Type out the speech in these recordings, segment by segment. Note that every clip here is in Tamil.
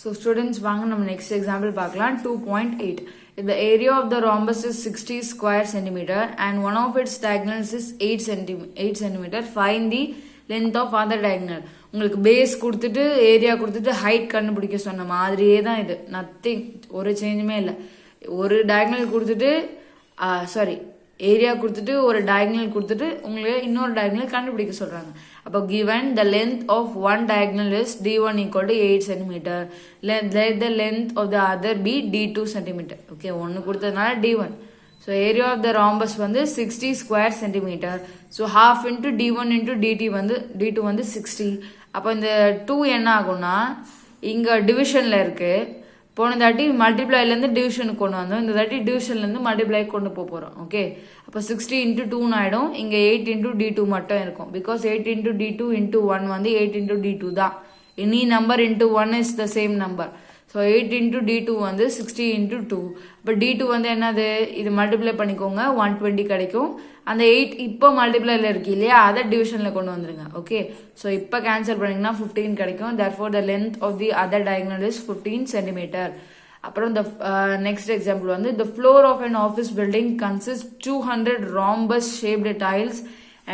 So students, வாங்க நம்ம next example பார்க்கலாம். 2.8. If the area of the rhombus is 60 square centimeter and one of its diagonals is 8 centimeter, find the length of other diagonal. உங்களுக்கு பேஸ் கொடுத்துட்டு ஏரியா கொடுத்துட்டு ஹைட் கண்டுபிடிக்க சொன்ன மாதிரியே தான் இது. நத்திங், ஒரு சேஞ்சுமே இல்லை. ஒரு டயகனல் கொடுத்துட்டு ஏரியா கொடுத்துட்டு ஒரு டயகனல் கொடுத்துட்டு உங்களுக்கு இன்னொரு டயகனல் கண்டுபிடிக்க சொல்றாங்க. அப்போ given the length of one diagonal is d1 equal to 8 cm, let the length of the other be d2 cm. Okay, ஒன்று கொடுத்ததுனால d1. So area of the rhombus வந்து 60 square centimetre. So half into d1 into d2 வந்து 60. அப்போ இந்த 2 என்ன ஆகும்னா இங்கே டிவிஷனில் இருக்கு. போன தாட்டி மல்டிப்ளைலேருந்து டிவிஷனுக்கு கொண்டு வந்தோம். இந்த தாட்டி டிவிஷன்லேருந்து மல்டிப்ளை கொண்டு போகிறோம். ஓகே, அப்போ 60 into 2 ஆகிடும். இங்கே 8 into d2 மட்டும் இருக்கும். பிகாஸ் 8 into d2 into 1 வந்து 8 into d2 தான். Any number into 1 is the same number. So 8 into d2 வந்து 60 into 2. இப்போ d2 வந்து என்னது, இது மல்டிப்ளை பண்ணிக்கோங்க, 120 கிடைக்கும். அந்த 8 இப்போ மல்டிப்ளைல இருக்கு இல்லையா, அதை டிவிஷனில் கொண்டு வந்துருங்க. ஓகே, ஸோ இப்போ கேன்சல் பண்ணிங்கன்னா 15 கிடைக்கும். therefore the length of the other diagonal is 15 centimeter. அப்புறம் the next example வந்து the floor of an office building consists 200 rhombus shaped tiles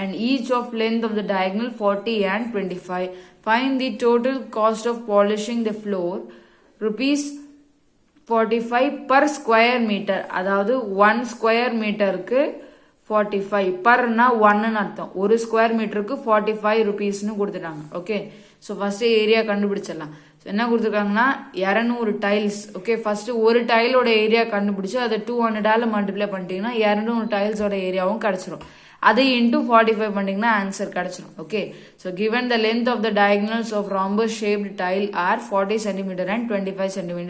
and each of length of the diagonal 40 and 25. Find the total cost of polishing the floor, rupees 45 per square meter. அதாவது 1 ஸ்கொயர் மீட்டருக்கு 45, பர்னா 1ன்னு அர்த்தம். ஒரு ஸ்கொயர் மீட்டருக்கு 45 ருபீஸ்னு கொடுத்துட்டாங்க. ஓகே, ஸோ ஃபர்ஸ்ட் ஏரியா கண்டுபிடிச்சிடலாம். என்ன கொடுத்துருக்காங்கன்னா 200 டைல்ஸ். ஓகே, ஃபர்ஸ்ட் ஒரு டைலோட ஏரியா கண்டுபிடிச்சு அதை 200ஆல மல்டிப்ளை பண்ணிட்டீங்கன்னா 200 டைல்ஸோட ஏரியாவும் கிடைச்சிரும். அதை இன்டூ 45 பண்ணிங்கன்னா ஆன்சர் கிடைச்சிடும். Okay, so given the length of the diagonals of rhombus shaped tile are 40 cm and 25 cm.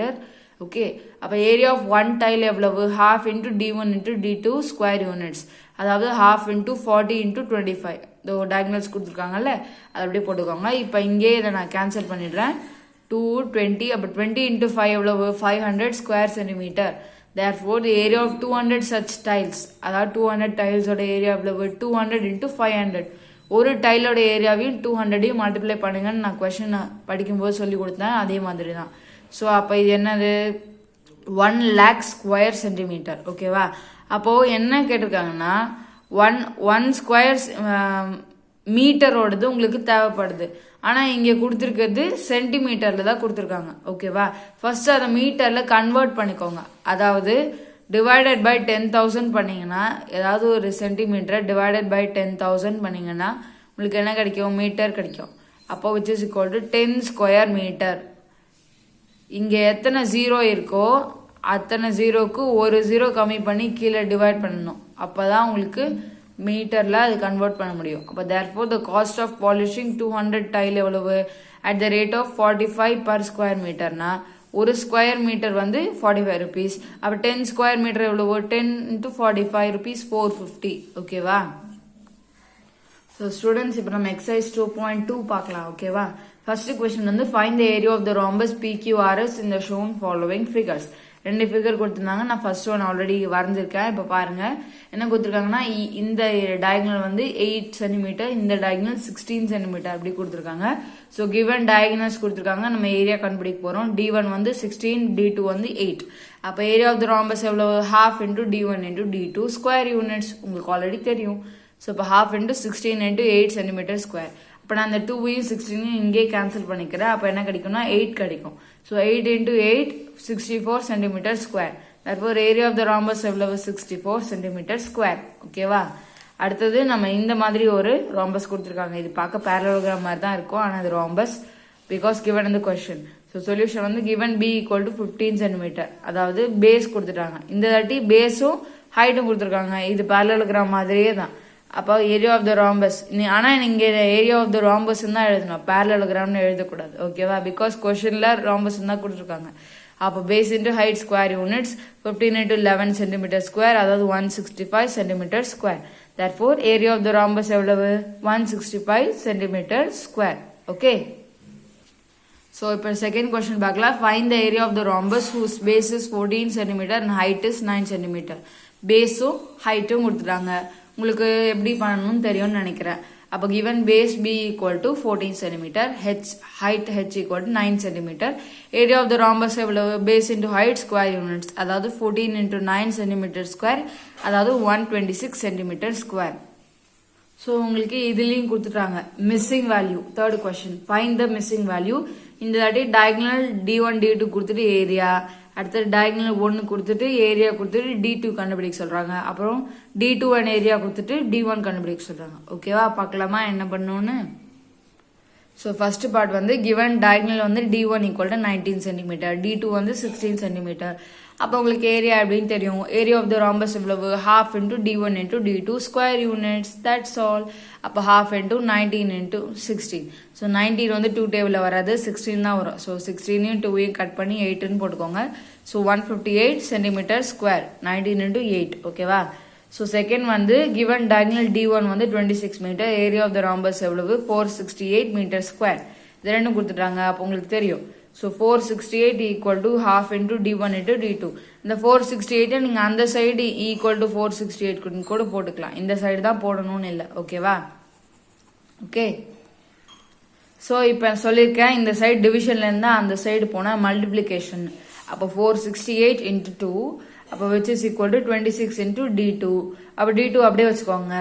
Okay, அப்போ ஏரியா ஆஃப் ஒன் டைல் எவ்வளவு, half into d1 into d2 square units. அதாவது half into 40 into 25. இந்த டயகனல்ஸ் கொடுத்துருக்காங்கல்ல, அது அப்படியே போட்டுக்கோங்க. இப்போ இங்கே இதை நான் கேன்சல் பண்ணிடுறேன். 220, அப்போ 20 into 5 எவ்வளவு, 500 square centimetre. therefore the area of 200 such tiles, அதாவது 200 டைல்ஸோட ஏரியா எவ்வளவு, 200 into 500. ஒரு டைலோட ஏரியாவையும் 200ஐயும் மல்டிப்ளை பண்ணுங்கன்னு நான் கொஸ்டின் படிக்கும்போது சொல்லி கொடுத்தேன். அதே மாதிரி தான். ஸோ அப்போ இது என்னது, 1 lakh ஸ்கொயர் சென்டிமீட்டர். ஓகேவா, அப்போது என்ன கேட்டிருக்காங்கன்னா ஒன் ஸ்கொயர் மீட்டரோடது உங்களுக்கு தேவைப்படுது. ஆனால் இங்கே கொடுத்துருக்கிறது சென்டிமீட்டரில் தான் கொடுத்துருக்காங்க. ஓகேவா, ஃபர்ஸ்ட் அதை மீட்டரில் கன்வெர்ட் பண்ணிக்கோங்க. அதாவது டிவைடட் பை 10,000 பண்ணிங்கன்னா, ஏதாவது ஒரு சென்டிமீட்டரை டிவைடட் பை 10,000 பண்ணிங்கன்னா உங்களுக்கு என்ன கிடைக்கும், மீட்டர் கிடைக்கும். அப்போ which is equal to 10 square metre. இங்கே எத்தனை ஜீரோ இருக்கோ அத்தனை ஜீரோக்கு ஒரு ஜீரோ கம்மி பண்ணி கீழே டிவைட் பண்ணணும். அப்போ தான் உங்களுக்கு மீட்டரில் அது கன்வெர்ட் பண்ண முடியும். அப்போ therefore the cost of polishing 200 tile எவ்வளவு, at the rate of 45 per square மீட்டர்னா ஒரு ஸ்கொயர் மீட்டர் வந்து 45 ருபீஸ். அப்போ 10 ஸ்கொயர் மீட்டர் எவ்வளவு, 10 into 45 ருபீஸ் 450. ஓகேவா, ஸோ ஸ்டூடெண்ட்ஸ் இப்போ நம்ம எக்ஸசைஸ் 2.2 பார்க்கலாம். ஓகேவா, ஃபர்ஸ்ட் கொஸ்டின் வந்து find the area of the rhombus PQRS in the shown following figures. 2 figure கொடுத்துருந்தாங்க. நான் ஃபர்ஸ்ட் ஒன் ஆல்ரெடி வரைஞ்சிருக்கேன். இப்போ பாருங்க என்ன கொடுத்துருக்காங்கன்னா, இந்த டயகனல் வந்து 8 சென்டிமீட்டர், இந்த டயகனல் 16 சென்டிமீட்டர் அப்படி கொடுத்துருக்காங்க. ஸோ கிவன் டயகனல்ஸ் கொடுத்துருக்காங்க. நம்ம ஏரியா கண்டுபிடிக்க போகிறோம். d1 வந்து 16, d2 வந்து 8. அப்போ ஏரியா ஆஃப் த ராம்பஸ் எவ்வளவு, half into d1 into d2 square units. உங்களுக்கு ஆல்ரெடி தெரியும். ஸோ இப்போ half into 16 into 8 centimetre square. இப்போ நான் அந்த 2வையும் 16ஐயும் இங்கே கேன்சல் பண்ணிக்கிறேன். அப்போ என்ன கிடைக்கும்னா 8 கிடைக்கும். So 8 into 8 64 centimetre square. therefore area of the rhombus எவ்வளவு, 64 சென்டிமீட்டர் ஸ்கொயர். ஓகேவா, அடுத்தது நம்ம இந்த மாதிரி ஒரு ராம்பஸ் கொடுத்துருக்காங்க. இது பார்க்க பேரலோகிராம் மாதிரி தான் இருக்கும், ஆனால் இது ராம்பஸ் பிகாஸ் கிவன் இந்த கொஸ்டின். ஸோ சொல்யூஷன் வந்து given b equal to 15 centimetre. அதாவது பேஸ் கொடுத்துட்டாங்க. இந்த தாட்டி பேஸும் ஹைட்டும் கொடுத்துருக்காங்க. இது பேரலோகிராம் மாதிரியே தான். அப்போ ஏரியா ஆஃப் த ராம்பஸ், ஆனால் நீங்கள் ஏரியா ஆஃப் த ராம்பஸ் தான் எழுதணும், பேரலோகிராம்னு எழுதக்கூடாது. ஓகேவா, பிகாஸ் கொஸ்டினில் ராம்பஸ் தான் கொடுத்துருக்காங்க. அப்போ base into height square units 15 into 11 centimetre square, அதாவது 165 centimetre square. therefore area of the rhombus எவ்வளவு, 165 சென்டிமீட்டர் ஸ்கொயர். ஓகே, ஸோ இப்போ செகண்ட் கொஸ்டின் பார்க்கலாம். Find the area of the rhombus whose base is 14 centimetre and height is 9 centimetre. பேஸும் ஹைட்டும் கொடுத்துட்டாங்க. உங்களுக்கு எப்படி பண்ணணும்னு தெரியும்னு நினைக்கிறேன். அப்போ given base B equal to 14 centimeter, height h equal to 9 centimeter, area of the rhombus எவ்வளவு base into height square units, அதாவது 14 into 9 centimeter square, அதாவது 126 centimeter square. ஸோ உங்களுக்கு இதுலேயும் கொடுத்துட்டாங்க missing value. Third question, find the missing value. இந்த தாட்டி டயக்னல் D1 D2 கொடுத்துட்டு ஏரியா, அடுத்தது டயக்னல் 1 கொடுத்துட்டு ஏரியா கொடுத்துட்டு D2 கண்டுபிடிக்க சொல்றாங்க. அப்புறம் D2 அண்ட் ஏரியா கொடுத்துட்டு D1 கண்டுபிடிக்க சொல்றாங்க. ஓகேவா, பார்க்கலாமா என்ன பண்ணணும்னு. ஸோ ஃபர்ஸ்ட் பார்ட் வந்து கிவன் டயக்னல் வந்து D1 equal to 19 centimetre, D2 வந்து 16 சென்டிமீட்டர். அப்போ உங்களுக்கு ஏரியா எப்படின்னு தெரியும். ஏரியா ஆஃப் த ராம்பஸ் எவ்வளவு, half into D1 into D2 square units, that's all. அப்போ ஹாஃப் இன்டூ 19 இன்டூ 16. ஸோ 19 வந்து 2 டேபிளில் வராது, 16 தான் வரும். ஸோ 16 2 கட் பண்ணி 8ன்னு போட்டுக்கோங்க. So 158 centimetre square, 19 into 8. ஓகேவா. ஸோ செகண்ட் வந்து கிவன் டயக்னல் D1 வந்து 26 metre, area of the rhombus எவ்வளவு 468 மீட்டர் ஸ்கொயர். இது ரெண்டும் கொடுத்துட்டாங்க. அப்போ உங்களுக்கு தெரியும். So 468 equal to half into D1 into D2. இந்த 468 நீங்கள் அந்த சைடு ஈக்குவல் டு 468 கூட போட்டுக்கலாம். இந்த சைடு தான் போடணும்னு இல்லை. ஓகேவா. ஓகே, ஸோ இப்போ சொல்லியிருக்கேன் இந்த சைடு டிவிஷன்லேருந்து அந்த சைடு போனால் மல்டிப்ளிகேஷன். அப்போ 468 இன்டூ 2, அப்போ which is equal to 26 into D2. அப்போ D2 அப்படியே வச்சுக்கோங்க.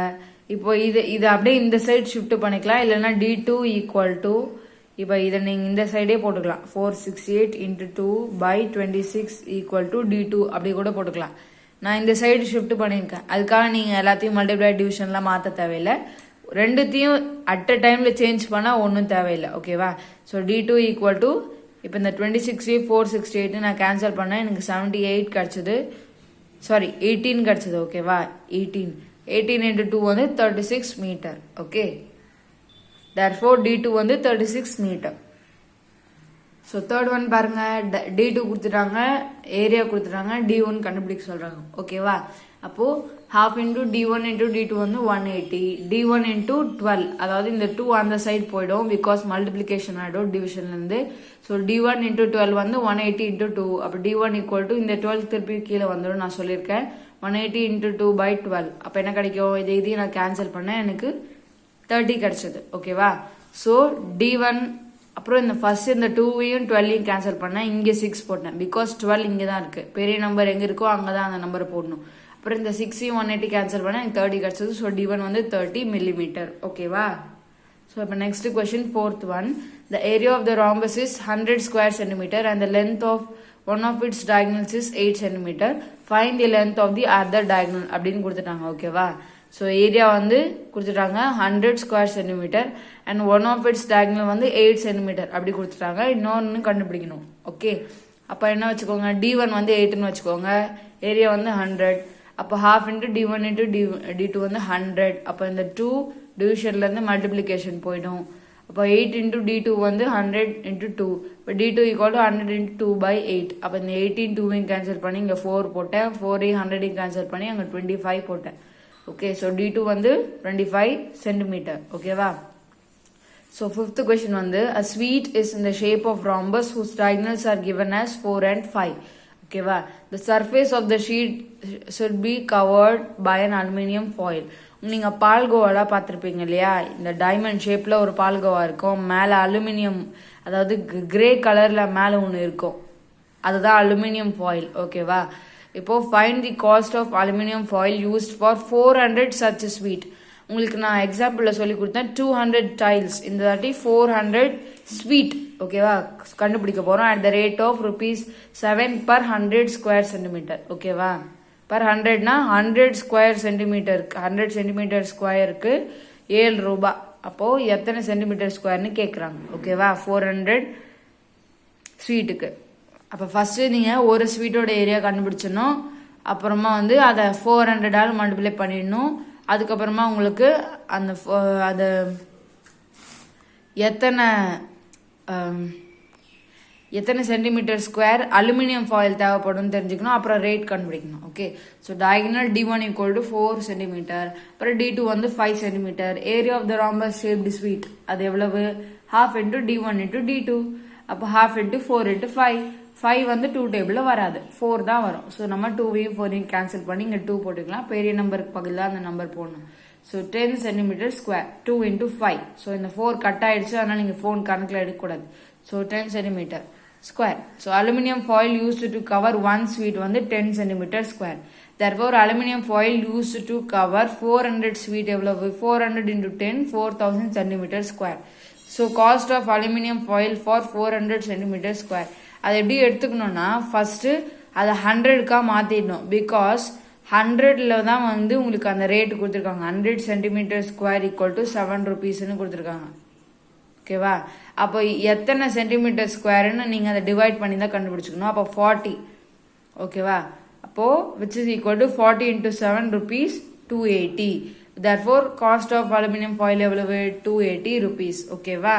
இப்போ இது அப்படியே இந்த சைடு ஷிஃப்ட் பண்ணிக்கலாம், இல்லைன்னா D2 ஈக்குவல் டு, இப்போ இதை நீங்கள் இந்த சைடே போட்டுக்கலாம். 468 into 2 by 26 equal to D2 அப்படி கூட போட்டுக்கலாம். நான் இந்த சைடு ஷிஃப்ட் பண்ணியிருக்கேன். அதுக்காக நீங்கள் எல்லாத்தையும் மல்டிப்ளை டிவிஷன்லாம் மாற்ற தேவையில்லை. ரெண்டுத்தையும் அட் அ டைமில் சேஞ்ச் பண்ணால் ஒன்றும் தேவையில்லை. ஓகேவா. ஸோ D2 ஈக்குவல் டு, இப்போ இந்த 26 468 நான் கேன்சல் பண்ணேன், எனக்கு 78 கிடச்சிது, சாரி 18 கிடச்சிது. ஓகேவா. 18 இன்டூ 2 வந்து 36 மீட்டர். ஓகே, therefore D2 வந்து 36 மீட்டர். ஸோ தேர்ட் ஒன் பாருங்க, D2 கொடுத்துட்டாங்க, ஏரியா கொடுத்துட்டாங்க, D1 கண்டுபிடிக்க சொல்றாங்க. ஓகேவா. அப்போ half into D1 into D2 வந்து 180, D1 இன்டூ 12, அதாவது இந்த 2 அந்த சைடு போயிடும், பிகாஸ் மல்டிப்ளிகேஷன் ஆகிடும் டிவிஷன்லேருந்து. ஸோ D1 இன்டூ 12 வந்து 180 இன்டூ 2. அப்போ D1 ஈக்குவல் டு, இந்த 12 திருப்பி கீழே வந்துடும், நான் சொல்லியிருக்கேன். 180 இன்டூ 2 பை 12. அப்போ என்ன கிடைக்கும், இதையும் நான் கேன்சல் பண்ணேன், எனக்கு 30 கிடைச்சது. ஓகேவா. ஸோ D1, அப்புறம் இந்த ஃபர்ஸ்ட் இந்த 2வையும் 12ஐயும் கேன்சல் பண்ணேன், இங்கே 6 போட்டேன், பிகாஸ் 12 இங்கே தான் இருக்கு. பெரிய நம்பர் எங்கே இருக்கோ அங்கே தான் அந்த நம்பரை போடணும். அப்புறம் இந்த 6ஐயும் 180 கேன்சல் பண்ணேன், எனக்கு 30 கிடைச்சது. ஸோ D1 வந்து 30 மில்லிமீட்டர். ஓகேவா. ஸோ இப்போ next question, fourth one. The area of the rhombus is 100 square centimetre and the length of one of its diagonals is 8 centimetre. Find the length of the other diagonal அப்படின்னு கொடுத்துட்டாங்க. ஓகேவா. ஸோ ஏரியா வந்து கொடுத்துட்டாங்க 100 square centimetre and one of its diagonal வந்து 8 சென்டிமீட்டர் அப்படி கொடுத்துட்டாங்க. இன்னொன்று கண்டுபிடிக்கணும். ஓகே, அப்போ என்ன வச்சுக்கோங்க, D1 வந்து 8ன்னு வச்சுக்கோங்க, ஏரியா வந்து 100. அப்போ half into D1 into D2 வந்து 100. அப்போ இந்த 2 டிவிஷன்லேருந்து மல்டிப்ளிகேஷன் போயிடும். அப்போ 8 இன்ட்டு D2 வந்து 100 இன்ட்டு 2. இப்போ D2 equal to 100 into 2 by 8. அப்போ இந்த 18 2வையும் கேன்சல் பண்ணி இங்கே 4 போட்டேன், 4ஐயும் 100ஐயும் கேன்சல் பண்ணி அங்கே 25 போட்டேன். ஓகே, ஸோ D2 வந்து 25 சென்டிமீட்டர். ஓகேவா. ஸோ ஃபிஃப்த் கொஸ்டின் வந்து, a sweet is in the shape of rhombus whose diagonals are given as 4 and 5. ஓகேவா. the surface of the sheet should be covered by an aluminum foil. நீங்கள் பால்கோவாலாம் பார்த்துருப்பீங்க இல்லையா, இந்த டைமண்ட் ஷேப்பில் ஒரு பால்கோவா இருக்கும், மேலே அலுமினியம், அதாவது கிரே கலரில் மேலே ஒன்று இருக்கும், அதுதான் அலுமினியம் ஃபாயில். ஓகேவா. இப்போ find the cost of aluminium foil used for 400 such sweet. உங்களுக்கு நான் எக்ஸாம்பிளில் சொல்லி கொடுத்தேன் 200 டைல்ஸ், இந்த தாட்டி 400 ஸ்வீட். ஓகேவா, கண்டுபிடிக்க போகிறோம். At the rate of ₹7 per 100 square centimetre. ஓகேவா. பர் 100னா 100 ஸ்கொயர் சென்டிமீட்டருக்கு, 100 சென்டிமீட்டர் ஸ்கொயருக்கு ₹7. அப்போது எத்தனை சென்டிமீட்டர் ஸ்கொயர்னு கேட்குறாங்க. ஓகேவா. 400 ஸ்வீட்டுக்கு. அப்போ ஃபஸ்ட்டு நீங்கள் ஒரு ஸ்வீட்டோட ஏரியா கண்டுபிடிச்சிடணும், அப்புறமா வந்து அதை 400ஆல் மல்டிப்ளை பண்ணிடணும். அதுக்கப்புறமா உங்களுக்கு அந்த அது எத்தனை சென்டிமீட்டர் ஸ்கொயர் அலுமினியம் ஃபாயில் தேவைப்படும் தெரிஞ்சுக்கணும். அப்புறம் ரேட் கண்டுபிடிக்கணும். Okay, so diagonal D1 equal to 4 centimetre, அப்புறம் D2 வந்து 5 centimetre. Area of the rhombus shaped sweet அது எவ்வளவு, half into D1 into D2. அப்போ ஹாஃப் இன்ட்டு 4 இன்ட்டு 5. 5 வந்து 2 டேபிளில் வராது, 4 தான் வரும். ஸோ நம்ம 2வையும் 4ஐயும் கேன்சல் பண்ணி இங்கே 2 போட்டுக்கலாம். பெரிய நம்பருக்கு பதிலாக அந்த நம்பர் போடணும். So 10 centimetre square 2 into 5. So இந்த 4 கட் ஆயிடுச்சு, அதனால நீங்கள் ஃபோன் கணக்கில் எடுக்கக்கூடாது. So 10 centimetre square. So aluminium foil used to cover 1 sweet வந்து 10 centimetre square. therefore aluminium foil used to cover 400 sweet எவ்வளவு? 400 into 10 4000 centimetre square. So cost of aluminium foil for 400 centimetre square. அதை எப்படி எடுத்துக்கணும்னா ஃபர்ஸ்ட் அதை 100க்கா மாத்திடணும். பிகாஸ் 100ல தான் வந்து உங்களுக்கு அந்த ரேட் கொடுத்துருக்காங்க. 100 சென்டிமீட்டர் ஸ்கொயர் ஈக்குவல் டு 7 rupeesன்னு கொடுத்துருக்காங்க. ஓகேவா? அப்போ எத்தனை சென்டிமீட்டர் ஸ்கொயர்னு நீங்க அதை டிவைட் பண்ணி தான் கண்டுபிடிச்சிக்கணும். அப்போ 40. ஓகேவா? அப்போ which is equal to 40 into 7 rupees 280. therefore cost of aluminum foil எவ்வளவு? 280 rupees. ஓகேவா?